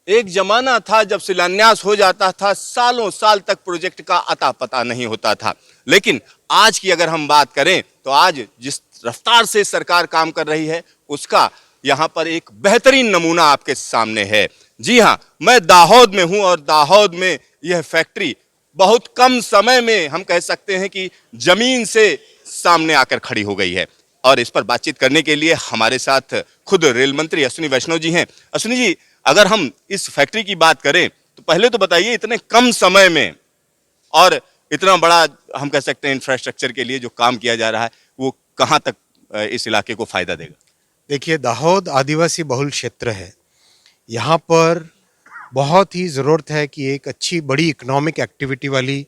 एक जमाना था जब शिलान्यास हो जाता था, सालों साल तक प्रोजेक्ट का अता पता नहीं होता था। लेकिन आज की अगर हम बात करें तो आज जिस रफ्तार से सरकार काम कर रही है उसका यहाँ पर एक बेहतरीन नमूना आपके सामने है। जी हाँ, मैं दाहोद में हूँ और दाहोद में यह फैक्ट्री बहुत कम समय में हम कह सकते हैं कि जमीन से सामने आकर खड़ी हो गई है। और इस पर बातचीत करने के लिए हमारे साथ खुद रेल मंत्री अश्विनी वैष्णव जी हैं। अश्विनी जी, अगर हम इस फैक्ट्री की बात करें तो पहले तो बताइए, इतने कम समय में और इतना बड़ा हम कह सकते हैं इंफ्रास्ट्रक्चर के लिए जो काम किया जा रहा है वो कहाँ तक इस इलाके को फायदा देगा? देखिए, दाहोद आदिवासी बहुल क्षेत्र है। यहाँ पर बहुत ही ज़रूरत है कि एक अच्छी बड़ी इकोनॉमिक एक्टिविटी वाली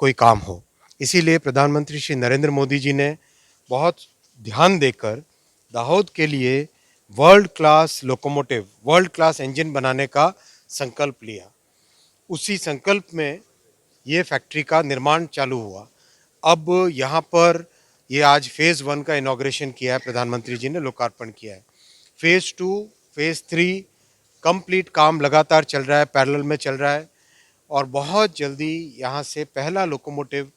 कोई काम हो। इसीलिए प्रधानमंत्री श्री नरेंद्र मोदी जी ने बहुत ध्यान देकर दाहोद के लिए world class locomotive, world class engine बनाने का संकल्प लिया। उसी संकल्प में ये फैक्ट्री का निर्माण चालू हुआ। अब यहाँ पर ये आज फेज़ 1 का इनॉग्रेशन किया है, प्रधानमंत्री जी ने लोकार्पण किया है। फेज़ 2, फेज़ 3 कंप्लीट काम लगातार चल रहा है, पैरेलल में चल रहा है और बहुत जल्दी यहाँ से पहला लोकोमोटिव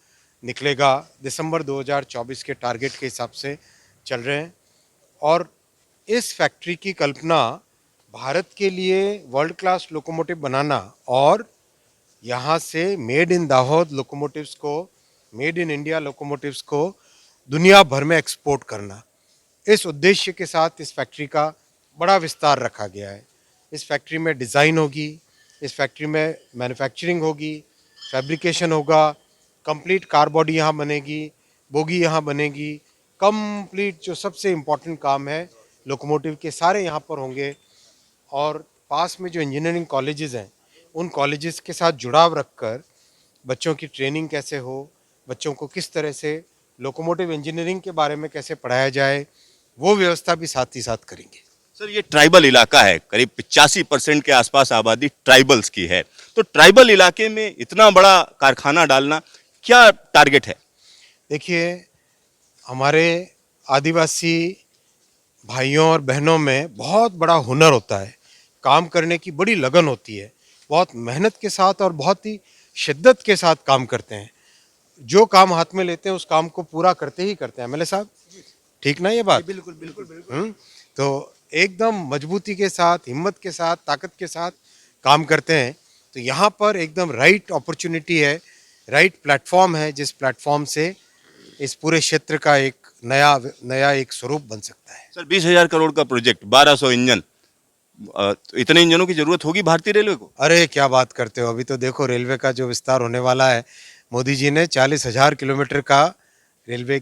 निकलेगा। दिसंबर 2024 के टारगेट के हिसाब से चल रहे हैं और इस फैक्ट्री की कल्पना भारत के लिए वर्ल्ड क्लास लोकोमोटिव बनाना और यहाँ से मेड इन दाहोद लोकोमोटिव्स को, मेड इन इंडिया लोकोमोटिव्स को दुनिया भर में एक्सपोर्ट करना, इस उद्देश्य के साथ इस फैक्ट्री का बड़ा विस्तार रखा गया है। इस फैक्ट्री में डिज़ाइन होगी, इस फैक्ट्री में मैन्युफैक्चरिंग होगी, फैब्रिकेशन होगा, कंप्लीट कार बॉडी यहाँ बनेगी, बोगी यहाँ बनेगी, कंप्लीट जो सबसे इम्पोर्टेंट काम है लोकोमोटिव के सारे यहाँ पर होंगे। और पास में जो इंजीनियरिंग कॉलेजेस हैं उन कॉलेजेस के साथ जुड़ाव रखकर बच्चों की ट्रेनिंग कैसे हो, बच्चों को किस तरह से लोकोमोटिव इंजीनियरिंग के बारे में कैसे पढ़ाया जाए, वो व्यवस्था भी साथ ही साथ करेंगे। सर, ये ट्राइबल इलाका है, करीब 85% के आसपास आबादी ट्राइबल्स की है। तो ट्राइबल इलाके में इतना बड़ा कारखाना डालना, क्या टारगेट है? देखिए, हमारे आदिवासी भाइयों और बहनों में बहुत बड़ा हुनर होता है, काम करने की बड़ी लगन होती है, बहुत मेहनत के साथ और बहुत ही शिद्दत के साथ काम करते हैं। जो काम हाथ में लेते हैं उस काम को पूरा करते ही करते हैं। एमएलए साहब, ठीक ना ये बात? बिल्कुल बिल्कुल बिल्कुल। तो एकदम मजबूती के साथ, हिम्मत के साथ, ताकत के साथ काम करते हैं। तो यहाँ पर एकदम राइट अपॉर्चुनिटी है, राइट प्लेटफॉर्म है, जिस प्लेटफॉर्म से इस पूरे क्षेत्र का एक नया नया एक स्वरूप बन सकता है। सर, 20,000 करोड़ का प्रोजेक्ट, 1200 इंजन, तो इतने इंजनों की जरूरत होगी भारतीय रेलवे को? अरे क्या बात करते हो, अभी तो देखो रेलवे का जो विस्तार होने वाला है। मोदी जी ने 40,000 किलोमीटर का रेलवे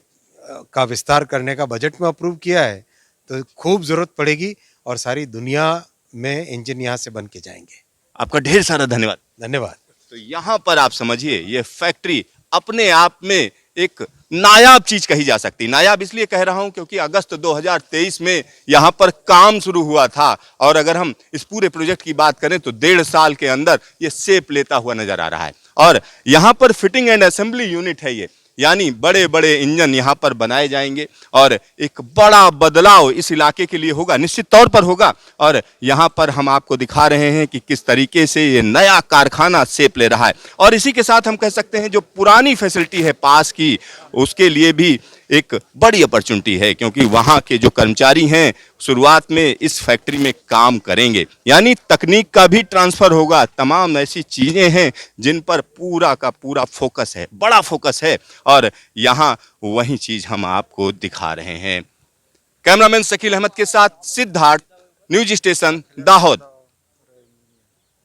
का विस्तार करने का बजट में अप्रूव किया है। तो खूब ज़रूरत पड़ेगी और सारी दुनिया में इंजन यहाँ से बन के जाएंगे। आपका ढेर सारा धन्यवाद। धन्यवाद। तो यहाँ पर आप समझिए, ये फैक्ट्री अपने आप में एक नायाब चीज कही जा सकती। नायाब इसलिए कह रहा हूं क्योंकि अगस्त 2023 में यहाँ पर काम शुरू हुआ था और अगर हम इस पूरे प्रोजेक्ट की बात करें तो 1.5 साल के अंदर ये शेप लेता हुआ नजर आ रहा है। और यहाँ पर फिटिंग एंड असेंबली यूनिट है ये, यानी बड़े बड़े इंजन यहाँ पर बनाए जाएंगे और एक बड़ा बदलाव इस इलाके के लिए होगा, निश्चित तौर पर होगा। और यहाँ पर हम आपको दिखा रहे हैं कि किस तरीके से ये नया कारखाना शेप ले रहा है। और इसी के साथ हम कह सकते हैं जो पुरानी फैसिलिटी है पास की, उसके लिए भी एक बड़ी अपॉर्चुनिटी है क्योंकि वहाँ के जो कर्मचारी हैं शुरुआत में इस फैक्ट्री में काम करेंगे, यानी तकनीक का भी ट्रांसफर होगा। तमाम ऐसी चीजें हैं जिन पर पूरा का पूरा फोकस है, बड़ा फोकस है और यहाँ वही चीज हम आपको दिखा रहे हैं। कैमरामैन शकील अहमद के साथ सिद्धार्थ, न्यूज स्टेशन दाहोद।